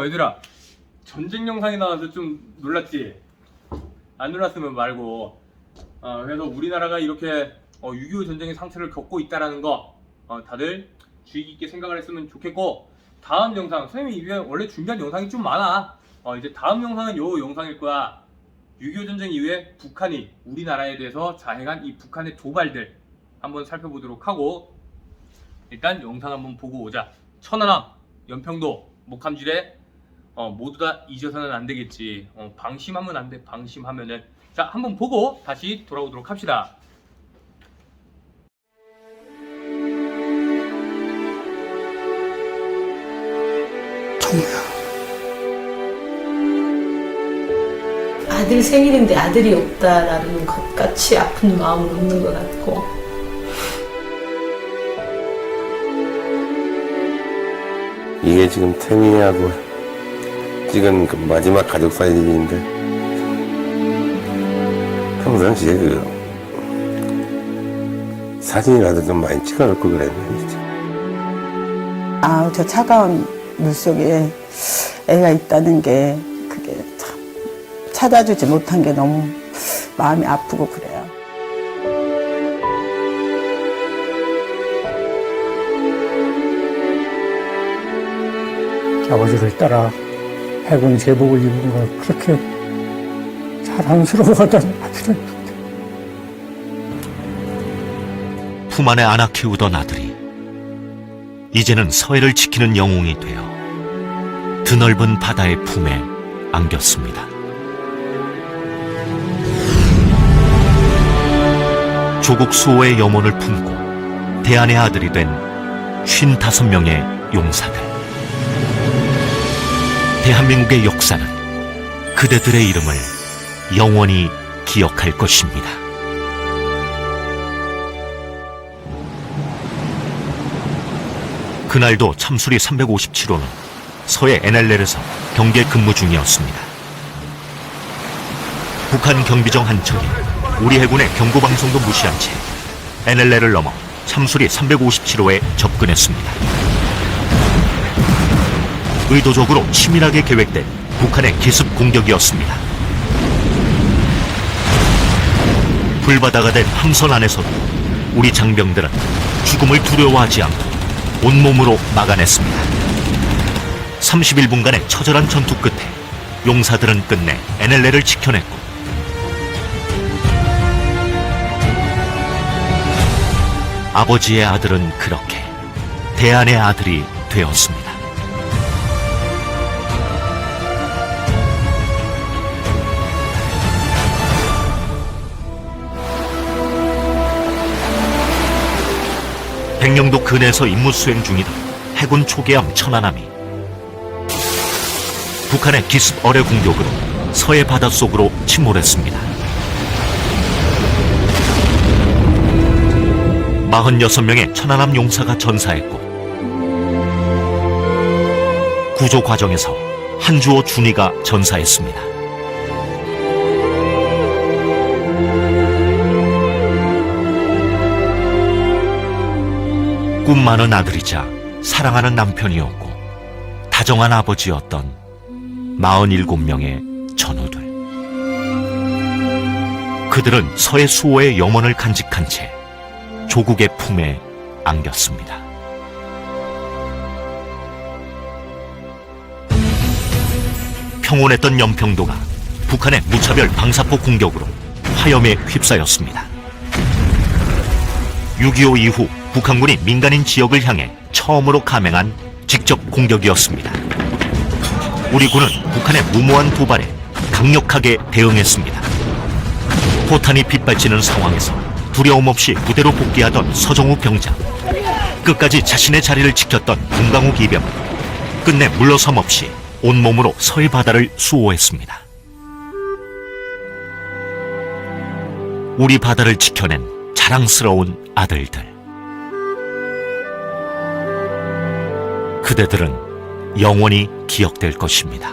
S1: 얘들아, 전쟁 영상이 나와서 좀 놀랐지? 안 놀랐으면 말고. 그래서 우리나라가 이렇게 6.25 전쟁의 상처를 겪고 있다라는 거 다들 주의 깊게 생각을 했으면 좋겠고, 다음 영상, 선생님이 이게 원래 준비한 영상이 좀 많아. 이제 다음 영상은 요 영상일 거야. 6.25 전쟁 이후에 북한이 우리나라에 대해서 자행한 이 북한의 도발들 한번 살펴보도록 하고, 일단 영상 한번 보고 오자. 천안함, 연평도, 목함지대 모두 다 잊어서는 안 되겠지. 방심하면 안 돼. 방심하면은. 자, 한번 보고 다시 돌아오도록 합시다.
S5: 아들 생일인데 아들이 없다라는 것 같이 아픈 마음은 없는 것 같고,
S6: 이게 지금 태민이하고 찍은 그 마지막 가족 사진인데, 평상시에 사진이라도 좀 많이 찍어놓을 걸 그랬네, 진짜.
S7: 아, 저 차가운 물속에 애가 있다는 게, 그게 참 찾아주지 못한 게 너무 마음이 아프고 그래요.
S8: 아버지를 따라 해군 제복을 입은 걸 그렇게 자랑스러워하던 아들은
S3: 품 안에 안아 키우던 아들이 이제는 서해를 지키는 영웅이 되어 드넓은 바다의 품에 안겼습니다. 조국 수호의 염원을 품고 대한의 아들이 된 55명의 용사들. 대한민국의 역사는 그대들의 이름을 영원히 기억할 것입니다. 그날도 참수리 357호는 서해 NLL에서 경계 근무 중이었습니다. 북한 경비정 한 척이 우리 해군의 경고방송도 무시한 채 NLL을 넘어 참수리 357호에 접근했습니다. 의도적으로 치밀하게 계획된 북한의 기습 공격이었습니다. 불바다가 된 함선 안에서도 우리 장병들은 죽음을 두려워하지 않고 온몸으로 막아냈습니다. 31분간의 처절한 전투 끝에 용사들은 끝내 NLL을 지켜냈고, 아버지의 아들은 그렇게 대한의 아들이 되었습니다. 백령도 근해에서 임무 수행 중이던 해군 초계함 천안함이 북한의 기습 어뢰 공격으로 서해 바닷속으로 침몰했습니다. 46명의 천안함 용사가 전사했고, 구조 과정에서 한주호 준이가 전사했습니다. 꿈 많은 아들이자 사랑하는 남편이었고 다정한 아버지였던 47명의 전우들. 그들은 서해 수호의 염원을 간직한 채 조국의 품에 안겼습니다. 평온했던 연평도가 북한의 무차별 방사포 공격으로 화염에 휩싸였습니다. 6.25 이후 북한군이 민간인 지역을 향해 처음으로 감행한 직접 공격이었습니다. 우리 군은 북한의 무모한 도발에 강력하게 대응했습니다. 포탄이 빗발치는 상황에서 두려움 없이 부대로 복귀하던 서정우 병장, 끝까지 자신의 자리를 지켰던 문강욱 이병은 끝내 물러섬 없이 온몸으로 서해 바다를 수호했습니다. 우리 바다를 지켜낸 자랑스러운 아들들. 그대들은 영원히 기억될 것입니다.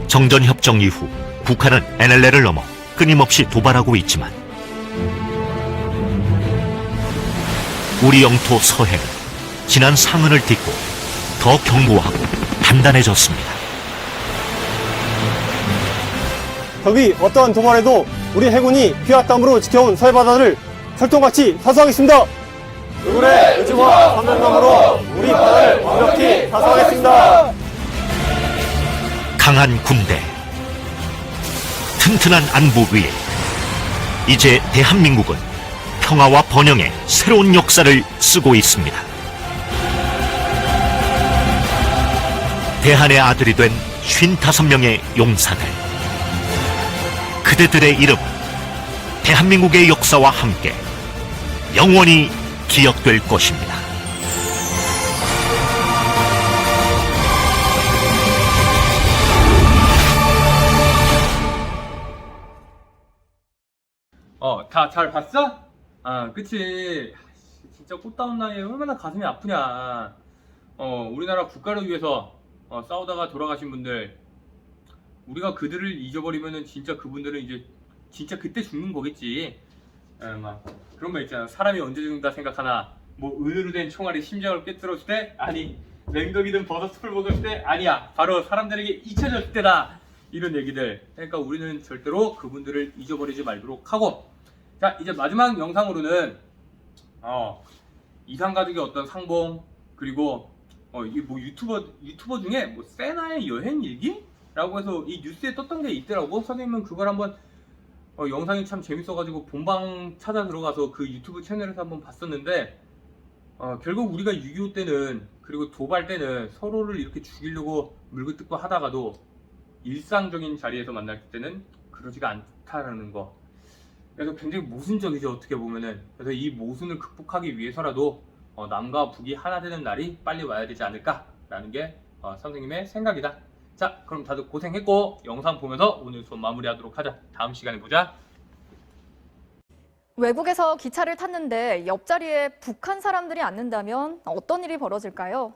S3: 정전협정 이후 북한은 NLL을 넘어 끊임없이 도발하고 있지만 우리 영토 서해는 지난 상흔을 딛고 더 견고하고 단단해졌습니다.
S9: 적이 어떠한 도발에도 우리 해군이 피와 땀으로 지켜온 서해바다를 철통같이 사수하겠습니다. 누구의 의지와 선명감으로 우리 바다를 완벽히 사수하겠습니다.
S3: 강한 군대, 튼튼한 안보 위에 이제 대한민국은 평화와 번영의 새로운 역사를 쓰고 있습니다. 대한의 아들이 된 55명의 용사들, 그대들의 이름 대한민국의 역사와 함께 영원히 기억될 것입니다.
S1: 다 잘 봤어? 아, 그치. 진짜 꽃다운 나이에 얼마나 가슴이 아프냐. 우리나라 국가를 위해서 싸우다가 돌아가신 분들, 우리가 그들을 잊어버리면은 진짜 그분들은 이제 진짜 그때 죽는 거겠지. 막 그런 거 있잖아. 사람이 언제 죽는다 생각하나. 뭐 은으로 된 총알이 심장을 꿰뚫었을 때, 아니 냉동이든 버섯숲을 먹었을 때, 아니야 바로 사람들에게 잊혀졌을 때다. 이런 얘기들. 그러니까 우리는 절대로 그분들을 잊어버리지 말도록 하고, 자 이제 마지막 영상으로는 이상가족의 어떤 상봉, 그리고 이 뭐 유튜버 중에 뭐 세나의 여행 일기? 라고 해서 이 뉴스에 떴던 게 있더라고. 선생님은 그걸 한번 영상이 참 재밌어가지고 본방 찾아 들어가서 그 유튜브 채널에서 한번 봤었는데, 결국 우리가 6.25 때는, 그리고 도발 때는 서로를 이렇게 죽이려고 물고 뜯고 하다가도 일상적인 자리에서 만날 때는 그러지가 않다라는 거. 그래서 굉장히 모순적이죠, 어떻게 보면은. 그래서 이 모순을 극복하기 위해서라도 남과 북이 하나 되는 날이 빨리 와야 되지 않을까라는 게 선생님의 생각이다. 자, 그럼 다들 고생했고 영상 보면서 오늘 수업 마무리하도록 하자. 다음 시간에 보자.
S10: 외국에서 기차를 탔는데 옆자리에 북한 사람들이 앉는다면 어떤 일이 벌어질까요?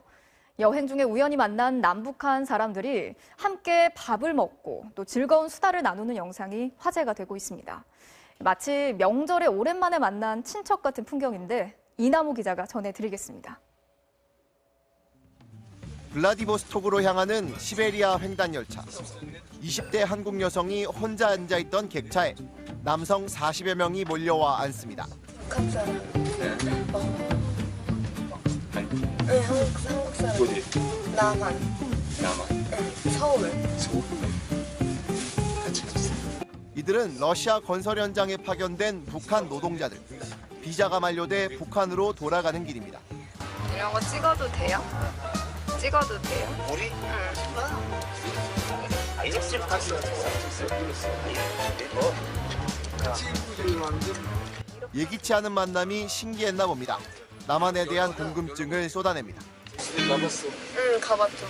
S10: 여행 중에 우연히 만난 남북한 사람들이 함께 밥을 먹고 또 즐거운 수다를 나누는 영상이 화제가 되고 있습니다. 마치 명절에 오랜만에 만난 친척 같은 풍경인데 이나무 기자가 전해드리겠습니다.
S11: 블라디보스톡으로 향하는 시베리아 횡단 열차. 20대 한국 여성이 혼자 앉아있던 객차에 남성 40여 명이 몰려와 앉습니다.
S12: 북한 사람. 네, 한국 사람.
S6: 어디?
S12: 남한. 네, 서울.
S11: 이들은 러시아 건설 현장에 파견된 북한 노동자들. 비자가 만료돼 북한으로 돌아가는 길입니다.
S12: 이런 거 찍어도 돼요? 찍어도 돼요?
S13: 우리?
S11: 예기치 않은 만남이 신기했나 봅니다. 남한에 대한 궁금증을 쏟아냅니다.
S13: 가봤어?
S12: 응, 가봤죠.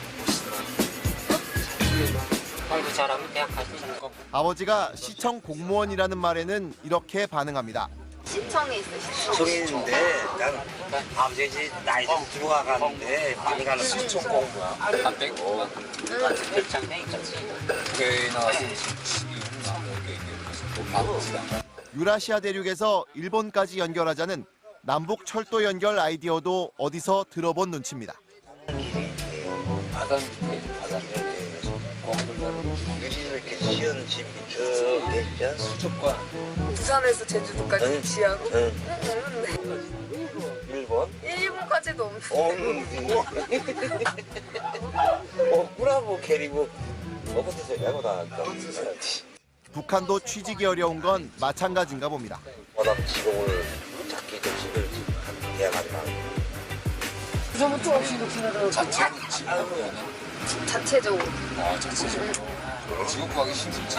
S13: 한국 사람이 대학 가서 거.
S11: 아버지가 시청 공무원이라는 말에는 이렇게 반응합니다.
S12: 시청에 있으시죠?
S13: 시청에 있는데 난 아버지 나이 좀 들어가는데 많이 가는 시청 공부야. 안 뺏고 별장에 있겠지. 그 나와서
S11: 유라시아 대륙에서 일본까지 연결하자는 남북 철도 연결 아이디어도 어디서 들어본 눈치입니다.
S13: 이렇게 쉬운 집이 저 수족관.
S12: 부산에서 제주도까지 지하로?
S13: 응.
S12: 없는데.
S13: 일본까지도
S12: 없는데.
S13: 브라보 캐리고 어디서 야구다.
S11: 북한도 취직이 어려운 건 마찬가지인가 봅니다.
S13: 워낙 직업을 찾기 좀 힘들지. 대학하지 마.
S12: 부서부터 없이 이렇게 자체적으로.
S13: 자체적으로. 직업 구하기 힘들지.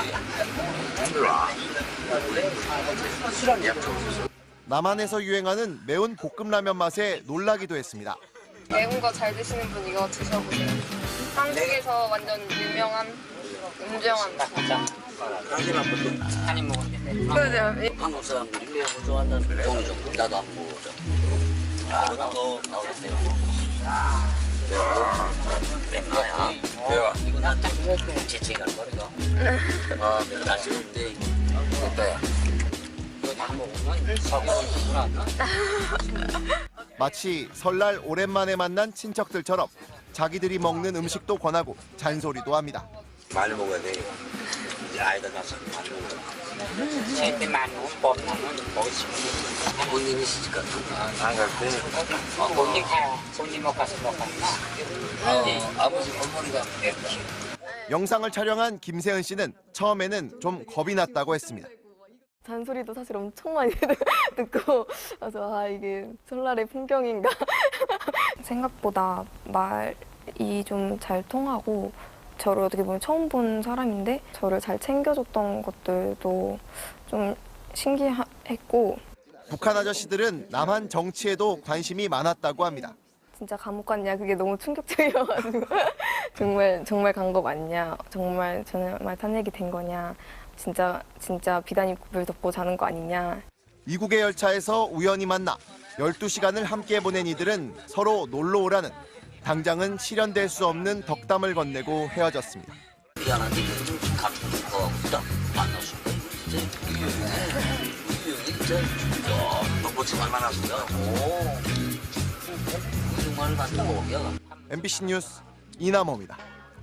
S11: 남한에서 유행하는 매운 볶음라면 맛에 놀라기도 했습니다.
S12: 매운 거 잘 드시는 분 이거 드셔보세요. 한국에서 완전 유명한
S13: 한입 먹었는데.
S12: 네.
S13: 한국 사람들이 매운 좋아한다는 동의 좀. 나도 안 먹어줘. 이것도 나오겠네요. 맵나야? 매워. 이거 나딱 재채기 할 거리가. 매우 맛있는데 어때요? 이거 다 먹으면 사고가
S11: 마치 설날 오랜만에 만난 친척들처럼 자기들이 먹는 음식도 권하고 잔소리도 합니다.
S13: 많이 먹어야 돼. 이제 아이들 나서 많이 먹어야 돼. 때 많이 먹으면 뻔하면 먹을 수 있는 본인이 시집 갔다. 안 갈 때. 본인 먹고 가서 먹었나? 아버지 어머니가 됐다.
S11: 영상을 촬영한 김세은 씨는 처음에는 좀 겁이 났다고 했습니다.
S12: 잔소리도 사실 엄청 많이 듣고 그래서 이게 설날의 풍경인가 생각보다 말이 좀 잘 통하고 저를 어떻게 보면 처음 본 사람인데 저를 잘 챙겨줬던 것들도 좀 신기했고
S11: 북한 아저씨들은 남한 정치에도 관심이 많았다고 합니다.
S12: 진짜 감옥 갔냐 그게 너무 충격적이어가지고 정말 간 거 맞냐 정말 탄 얘기 된 거냐 진짜 비단 입고 물 덮고 자는 거 아니냐.
S11: 이국의 열차에서 우연히 만나 12시간을 함께 보낸 이들은 서로 놀러 오라는 당장은 실현될 수 없는 덕담을 건네고 헤어졌습니다.
S13: 미안한데 요즘 감정 좋아하고 만나서 너뭐 정말 많았어요. 정말 만나고 오겨.
S11: MBC 뉴스 이남호입니다.